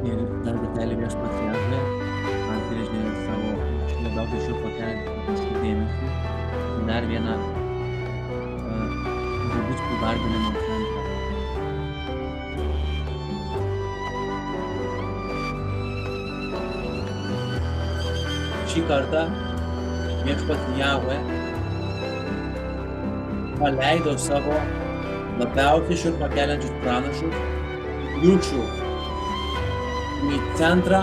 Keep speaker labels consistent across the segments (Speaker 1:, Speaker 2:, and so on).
Speaker 1: Ir dar kartelį viešpats Jahvė atgręžė savo labiausiai šiurpą keliantį dėmesį į dar vieną drabužių garbinimo centrą. Šį kartą viešpats Jahvė paleido savo labiausiai šiurpą keliančius pranašus Yushu į centrą,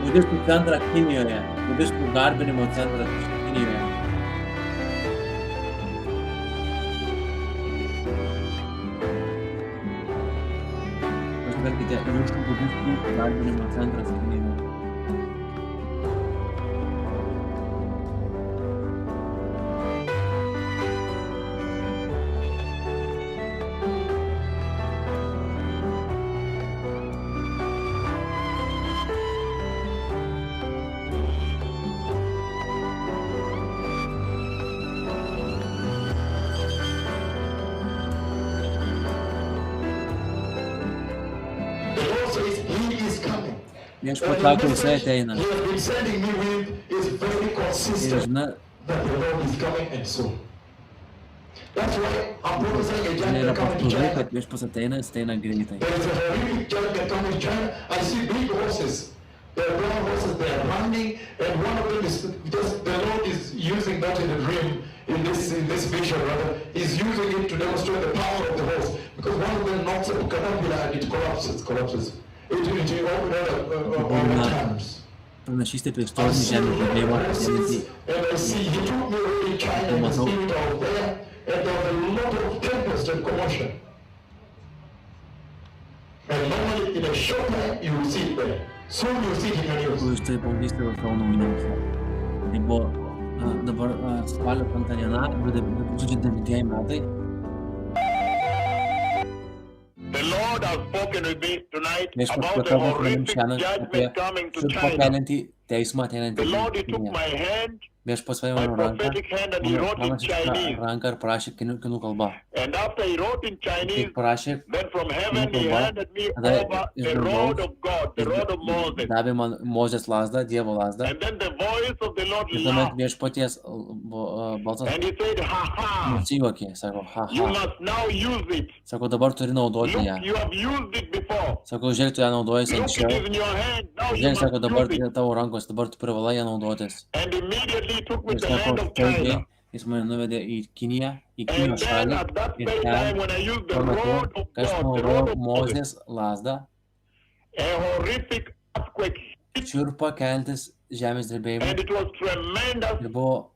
Speaker 1: budistų centrą Kinijoje, budistų garbinimo centrą Kinijoje. Pažvelkite, Yushu budistų garbinimo centras Kinijoje. Viešpats sako, jisai ateina. Ir žinai, yra paskui, kad viešpats ateina, jis ateina greitai.
Speaker 2: There are brown horses, they are running, and one of them is just the Lord is using that in the dream, in this vision rather, is using it to demonstrate the power of the horse, because one of them knocks a caterpillar and it collapses. It overturns.
Speaker 1: Pranašystė apie istorinį žemės drebėjimą.
Speaker 2: And I see, he took me in China, and the spirit out there, and there was a lot of tempest and commotion. And normally in a short time you will see it there. Soon you see it in your news.
Speaker 1: Jūs tai pamatysite savo naujienose. Tai buvo dabar spalio 5 diena, 2009 metai.
Speaker 2: The Lord has spoken with me tonight
Speaker 1: Viešpats
Speaker 2: about the
Speaker 1: prakalbo su manim
Speaker 2: horrific
Speaker 1: šiandien apie
Speaker 2: judgment coming to
Speaker 1: šiurpą
Speaker 2: China.
Speaker 1: keliantį teismą ateinantį
Speaker 2: The
Speaker 1: į
Speaker 2: Lord, he took
Speaker 1: Kiniją.
Speaker 2: my hand,
Speaker 1: Viešpats paėmė
Speaker 2: my
Speaker 1: mano ranką,
Speaker 2: prophetic hand, and he
Speaker 1: mano
Speaker 2: wrote in
Speaker 1: pranašišką
Speaker 2: Chinese.
Speaker 1: ranką ir parašė kinų kalba.
Speaker 2: And after he wrote in Chinese,
Speaker 1: Kaip parašė
Speaker 2: then from heaven he
Speaker 1: kalba,
Speaker 2: handed me
Speaker 1: tada
Speaker 2: over
Speaker 1: iš
Speaker 2: the rod
Speaker 1: dangaus
Speaker 2: of God, the rod of Moses.
Speaker 1: davė man Mozės lazdą, Dievo lazdą.
Speaker 2: And then the voice of the Lord
Speaker 1: Ir tuomet
Speaker 2: laughed.
Speaker 1: viešpaties balsas
Speaker 2: And he said, ha ha,
Speaker 1: nusijuokė, sako,
Speaker 2: you
Speaker 1: ha.
Speaker 2: must now use it.
Speaker 1: Sako, dabar turi naudoti ją.
Speaker 2: Look, you have used it before.
Speaker 1: Sako, žiūrėk, tu ją naudojasi
Speaker 2: Look, it
Speaker 1: anksčiau.
Speaker 2: is in your hand. Now you
Speaker 1: Žiūrėk, sako,
Speaker 2: must
Speaker 1: dabar
Speaker 2: use it.
Speaker 1: tavo rankos, dabar tu privalai ją naudotis.
Speaker 2: And immediately he took me
Speaker 1: Ir
Speaker 2: to the
Speaker 1: sako,
Speaker 2: land of
Speaker 1: staigiai
Speaker 2: China.
Speaker 1: jis mane nuvedė į Kiniją, į
Speaker 2: And
Speaker 1: Kinijos
Speaker 2: then
Speaker 1: šalį.
Speaker 2: at that
Speaker 1: Ir
Speaker 2: very
Speaker 1: ten,
Speaker 2: time when I used the
Speaker 1: tuo metu,
Speaker 2: rod of
Speaker 1: kai aš
Speaker 2: God, the
Speaker 1: naudojau
Speaker 2: rod of Moses,
Speaker 1: Mozės lazdą,
Speaker 2: a horrific earthquake hit,
Speaker 1: šiurpą keliantis žemės drebėjimas.
Speaker 2: and it was tremendous.
Speaker 1: Ir buvo,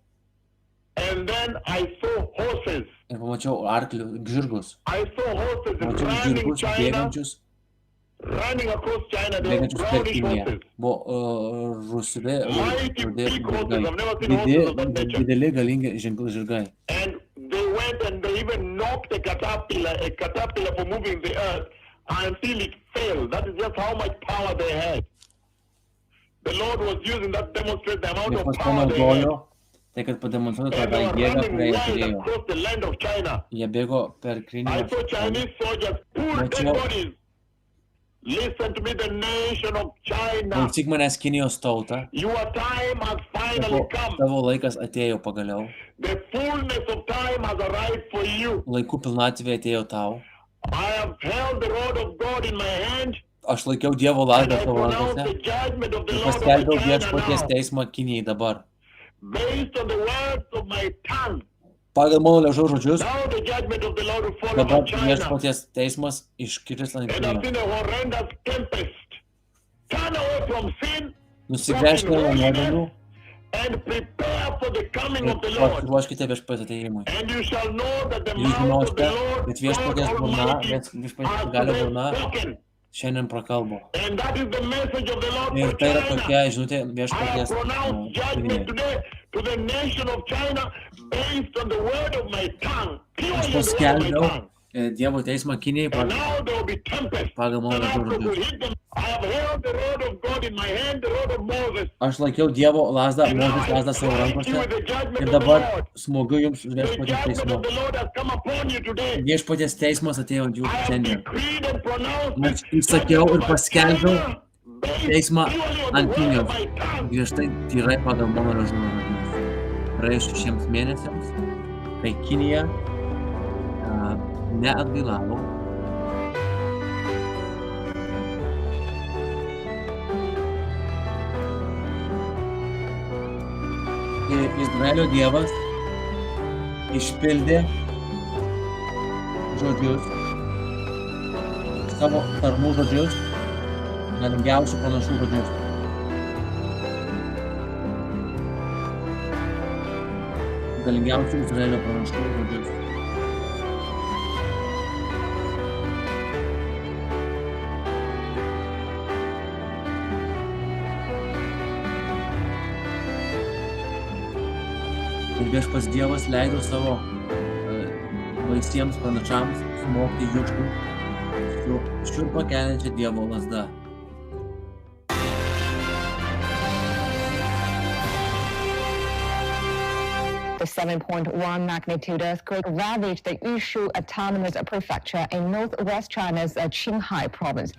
Speaker 2: And then I saw horses.
Speaker 1: ir pamačiau arklių, žirgus.
Speaker 2: I saw horses
Speaker 1: Pamačiau
Speaker 2: running
Speaker 1: žirgus
Speaker 2: China,
Speaker 1: bėgančius
Speaker 2: running across China. They were
Speaker 1: per
Speaker 2: brownish
Speaker 1: Kiniją.
Speaker 2: horses.
Speaker 1: Buvo rusvi,
Speaker 2: Mighty big horses. I've never seen
Speaker 1: žirgai.
Speaker 2: horses of that nature.
Speaker 1: Dideli, galingi žirgai.
Speaker 2: And they went and they even knocked a caterpillar for moving the earth until it fell. That is just how much power they had. The Lord was using that to demonstrate the amount of
Speaker 1: Viešpats
Speaker 2: power they had.
Speaker 1: panaudojo, tai kad pademonstruotų
Speaker 2: And
Speaker 1: tą
Speaker 2: they were
Speaker 1: jėgą,
Speaker 2: running
Speaker 1: kurią jie
Speaker 2: wild
Speaker 1: turėjo.
Speaker 2: across the land of China.
Speaker 1: Jie bėgo per
Speaker 2: I
Speaker 1: Kinijos
Speaker 2: saw
Speaker 1: šalį.
Speaker 2: Chinese soldiers pull dead
Speaker 1: Mačiau-
Speaker 2: bodies. Listen to me, the nation of China.
Speaker 1: Klausyk manęs Kinijos tauta.
Speaker 2: Your time has finally
Speaker 1: Sako,
Speaker 2: come.
Speaker 1: tavo laikas atėjo pagaliau.
Speaker 2: The fullness of time has arrived for you.
Speaker 1: Laikų pilnatvė atėjo tau.
Speaker 2: I have held the rod of God in my hand,
Speaker 1: Aš laikiau Dievo
Speaker 2: and
Speaker 1: lazdą
Speaker 2: I
Speaker 1: savo
Speaker 2: pronounce
Speaker 1: rankose
Speaker 2: the judgment of the
Speaker 1: ir
Speaker 2: Lord
Speaker 1: paskelbiau
Speaker 2: over China
Speaker 1: viešpaties
Speaker 2: now,
Speaker 1: teismą Kinijai dabar.
Speaker 2: based on the words of my tongue.
Speaker 1: Pagal mano liežuvio žodžius,
Speaker 2: Now the judgment of the Lord will fall
Speaker 1: dabar
Speaker 2: upon China.
Speaker 1: viešpaties teismas iškris ant
Speaker 2: And I've
Speaker 1: Kinijos.
Speaker 2: seen a horrendous tempest. Turn away from sin,
Speaker 1: Nusigręžkite nuo nuodėmių
Speaker 2: and prepare for the coming
Speaker 1: ir
Speaker 2: of the Lord.
Speaker 1: pasiruoškite viešpaties atėjimui.
Speaker 2: And you shall know that the
Speaker 1: Jūs
Speaker 2: mouth of
Speaker 1: žinosite,
Speaker 2: the Lord
Speaker 1: kad
Speaker 2: God
Speaker 1: viešpaties burna,
Speaker 2: Almighty
Speaker 1: viešpaties
Speaker 2: has
Speaker 1: galio
Speaker 2: today
Speaker 1: burna
Speaker 2: spoken.
Speaker 1: šiandien prakalbo.
Speaker 2: And that is the message of the Lord
Speaker 1: Ir
Speaker 2: for
Speaker 1: tai yra
Speaker 2: China.
Speaker 1: tokia žinutė
Speaker 2: I have
Speaker 1: viešpaties
Speaker 2: pronounced judgment
Speaker 1: Kinijai.
Speaker 2: today to the nation of China based on the word of my tongue.
Speaker 1: Aš
Speaker 2: Purely on the word of my
Speaker 1: paskelbiau
Speaker 2: tongue.
Speaker 1: Dievo teismą Kinijai
Speaker 2: And now there will be tempest.
Speaker 1: pagal mano
Speaker 2: And after
Speaker 1: žodžius.
Speaker 2: will hit them. I have held the rod of God in my hand, the rod of Moses.
Speaker 1: Aš laikiau Dievo lazdą,
Speaker 2: And now
Speaker 1: Mozės
Speaker 2: I
Speaker 1: lazdą savo
Speaker 2: strike you
Speaker 1: rankose
Speaker 2: with the judgment
Speaker 1: ir
Speaker 2: of the
Speaker 1: dabar
Speaker 2: Lord.
Speaker 1: smogiu jums
Speaker 2: The
Speaker 1: viešpaties
Speaker 2: judgment
Speaker 1: teismu.
Speaker 2: of the Lord has come upon you today.
Speaker 1: Viešpaties teismas atėjo ant
Speaker 2: I
Speaker 1: jūsų
Speaker 2: have
Speaker 1: šiandien.
Speaker 2: decreed and
Speaker 1: Aš įsakiau ir paskelbiau teismą ant Kinijos. Griežtai tyrai pagal mano režimo žodžius. Praėjus 6 mėnesiams, kai Kinija neatgailavo, Izraelio Dievas išpildė žodžius, savo tarnų žodžius, galingiausių pranašų žodžius. Galingiausių Izraelio pranašų žodžius. Ir viešpats Dievas leido savo baisiems pranašams smogti Yushu su šiurpą keliančia Dievo lazda.
Speaker 3: The 7.1 magnitude earthquake ravaged the Yushu Autonomous Prefecture in northwest China's Qinghai province.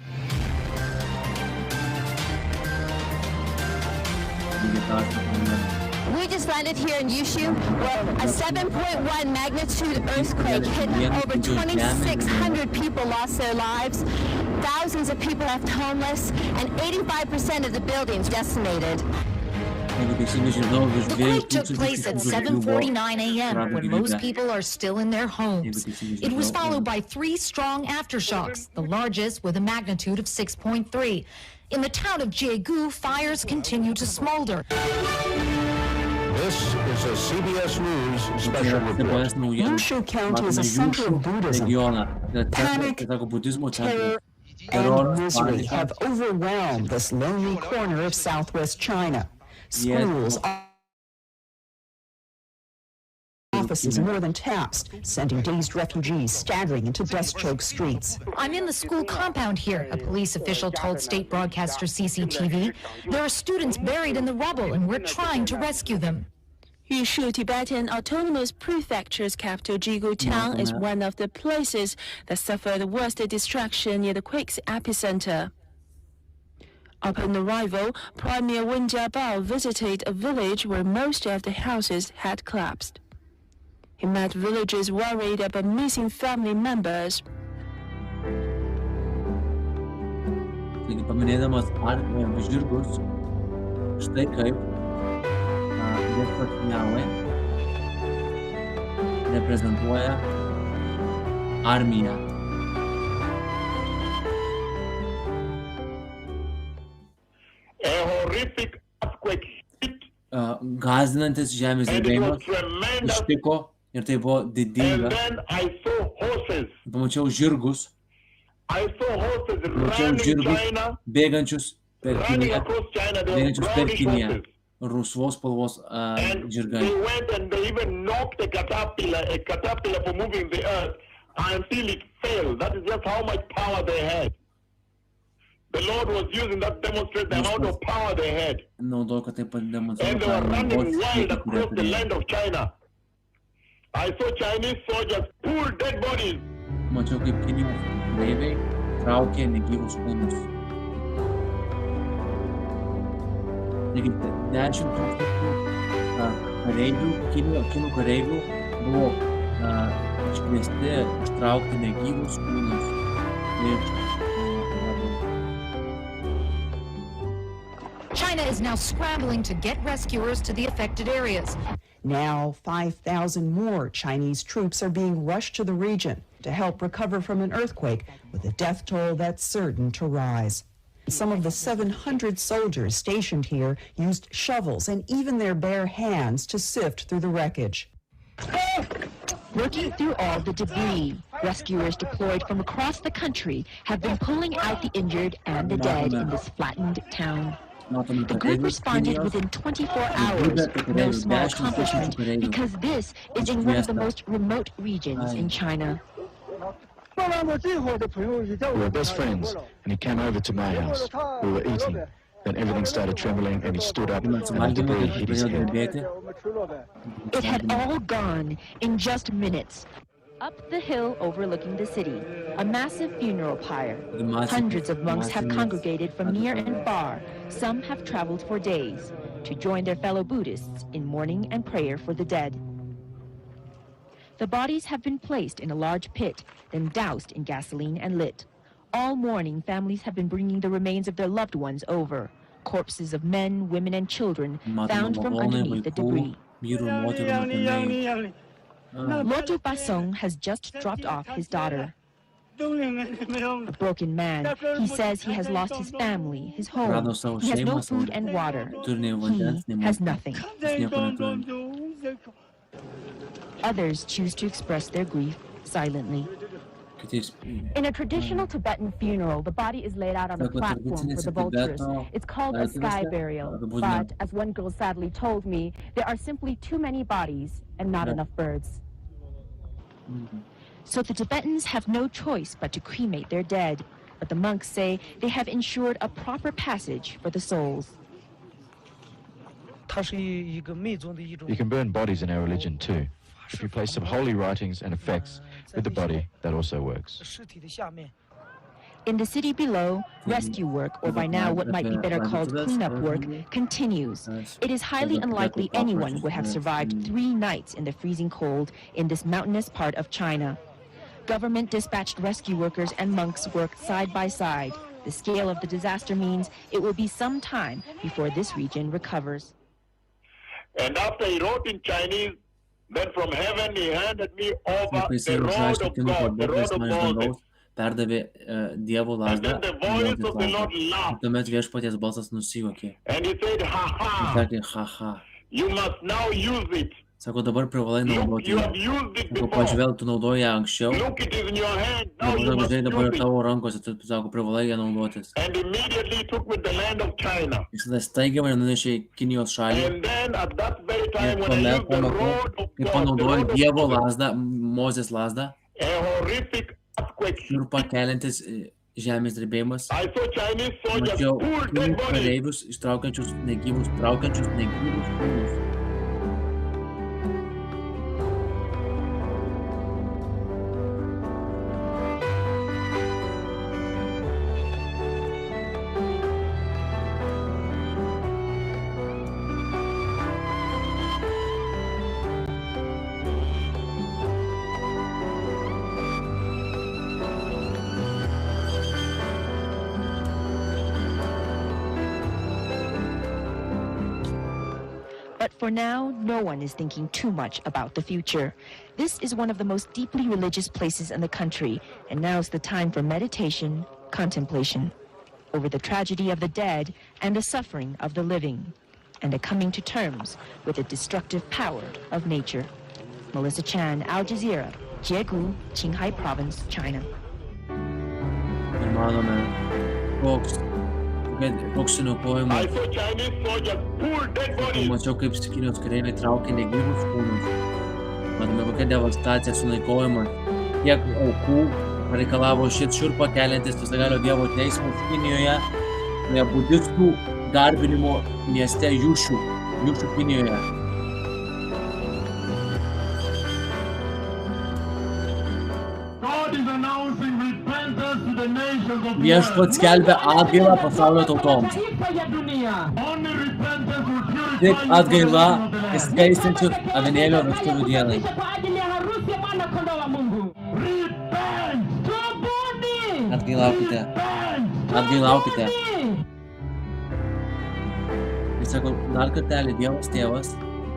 Speaker 4: We just landed here in Yushu, where a 7.1 magnitude earthquake hit. Over 2,600 people lost their lives. Thousands of people left homeless, and 85% of the buildings decimated.
Speaker 5: The quake took place at 7:49 a.m. when most people are still in their homes. It was followed by 3 strong aftershocks, the largest with a magnitude of 6.3. In the town of Jiegu, fires continue to smolder.
Speaker 6: This is a CBS News special report.
Speaker 3: Yushu County is a center of Buddhism. Panic, terror, and misery have overwhelmed this lonely corner of southwest China. Schools, offices more than taxed, sending dazed refugees staggering into dust-choked streets.
Speaker 5: I'm in the school compound here, a police official told state broadcaster CCTV. There are students buried in the rubble and we're trying to rescue them.
Speaker 7: Yushu Tibetan Autonomous Prefecture's capital Jiegu town is one of the places that suffered the worst destruction near the quake's epicenter. Upon arrival, Premier Wen Jiabao visited a village where most of the houses had collapsed. He met villagers worried about missing family members.
Speaker 1: Taigi paminėdamas žirgus, štai kaip viešpats Jahvė reprezentuoja armiją.
Speaker 2: A horrific earthquake hit.
Speaker 1: Gąsdinantis žemės drebėjimas ištiko ir tai buvo didinga. Pamačiau žirgus. Pamačiau žirgus bėgančius per Kiniją. Rusvos spalvos žirgai.
Speaker 2: They went and they even knocked a caterpillar for moving the earth until it fell. That is just how much power they had. The Lord was using that to demonstrate the amount of power they had. And they were running wild across the land of China. I saw Chinese soldiers pull dead bodies.
Speaker 1: Mačiau, kaip Kinijos kareiviai traukė negyvus kūnus. Taigi 10 tūkstančių kareivių, kinų kareivių buvo iškviesti ištraukti negyvus kūnus iš
Speaker 5: China is now scrambling to get rescuers to the affected areas.
Speaker 3: Now, 5,000 more Chinese troops are being rushed to the region to help recover from an earthquake with a death toll that's certain to rise. Some of the 700 soldiers stationed here used shovels and even their bare hands to sift through the wreckage.
Speaker 8: Working through all the debris, rescuers deployed from across the country have been pulling out the injured and the dead in this flattened town. The group responded within 24 hours, no small accomplishment, because this is in one of the most remote regions in China.
Speaker 6: We were best friends, and he came over to my house. We were eating. Then everything started trembling, and he stood up, and the debris hit his head.
Speaker 8: It had all gone in just minutes. Up the hill overlooking the city, a massive funeral pyre. Hundreds of monks have congregated from near and far. Some have traveled for days to join their fellow Buddhists in mourning and prayer for the dead. The bodies have been placed in a large pit, then doused in gasoline and lit. All morning, families have been bringing the remains of their loved ones over. Corpses of men, women, and children found from underneath the debris. Lotu Basong has just dropped off his daughter. A broken man, he says he has lost his family, his home. He has no food and water. He has nothing. Others choose to express their grief silently. In a traditional Tibetan funeral, the body is laid out on a platform for the vultures. It's called a sky burial, but as one girl sadly told me, there are simply too many bodies and not enough birds. So the Tibetans have no choice but to cremate their dead, but the monks say they have ensured a proper passage for the souls.
Speaker 6: You can burn bodies in our religion too. If you place some holy writings and effects with the body, that also works.
Speaker 8: In the city below, rescue work, or by now what might be better called cleanup work, continues. It is highly unlikely anyone would have survived 3 nights in the freezing cold in this mountainous part of China. Government dispatched rescue workers and monks work side by side. The scale of the disaster means it will be some time before this region recovers.
Speaker 9: And after he wrote in Chinese, then from heaven he handed me over the rod of God, the rod of Moses.
Speaker 1: Perdavė Dievo lazdą,
Speaker 9: And then the voice of the Lord laughed.
Speaker 1: Tuomet viešpaties balsas nusijuokė.
Speaker 9: And he said, ha
Speaker 1: Jis
Speaker 9: ha,
Speaker 1: sakė, ha ha.
Speaker 9: you must now use it.
Speaker 1: Sako, dabar privalai
Speaker 9: Look,
Speaker 1: naudoti
Speaker 9: you
Speaker 1: ją.
Speaker 9: have used it
Speaker 1: Sako,
Speaker 9: before.
Speaker 1: pažvelg, tu naudoji ją anksčiau.
Speaker 9: Look, it is in your hand. Now you
Speaker 1: Dabar
Speaker 9: must
Speaker 1: žinai, dabar
Speaker 9: use it.
Speaker 1: tavo rankose, tu sako, privalai ją naudotis.
Speaker 9: And immediately he took with the land of China.
Speaker 1: Jis tada staigiai mane nunešė į Kinijos šalį.
Speaker 9: And then at that very
Speaker 1: Ir
Speaker 9: time when I
Speaker 1: tuomet,
Speaker 9: used the rod of
Speaker 1: kai
Speaker 9: God, the
Speaker 1: panaudojo
Speaker 9: rod of
Speaker 1: Dievo
Speaker 9: Moses,
Speaker 1: lazdą, Mozės lazdą,
Speaker 9: a horrific earthquake.
Speaker 1: šiurpą keliantis žemės drebėjimas.
Speaker 9: I saw Chinese soldiers
Speaker 1: Mačiau
Speaker 9: pull
Speaker 1: kinų
Speaker 9: dead bodies.
Speaker 1: kareivius ištraukiančius negyvus kūnus.
Speaker 8: But for now, no one is thinking too much about the future. This is one of the most deeply religious places in the country, and now's the time for meditation, contemplation, over the tragedy of the dead and the suffering of the living, and a coming to terms with the destructive power of nature. Melissa Chan, Al Jazeera, Jiegu, Qinghai Province, China.
Speaker 1: Ir manome, koks suniokojimas.
Speaker 9: I saw Chinese soldiers pull dead bodies.
Speaker 1: Mačiau, kaip Kinijos kareiviai traukė negyvus kūnus. Matome, kokia devastacija, sunaikojimas. Kiek aukų pareikalavo šit šiurpą keliantis visagalio Dievo teismas Kinijoje, prie budistų garbinimo mieste Yushu Kinijoje.
Speaker 9: God is announcing repentance to the nations of the world.
Speaker 1: Viešpats skelbia atgailą pasaulio tautoms.
Speaker 9: Only repentance will purify
Speaker 1: Tik
Speaker 9: you
Speaker 1: atgaila
Speaker 9: from the land.
Speaker 1: įskaistančių avinėlio vestuvių dienai.
Speaker 9: Repent!
Speaker 1: Atgailaukite. Atgailaukite. Jis sako, dar kartelį Dievas tėvas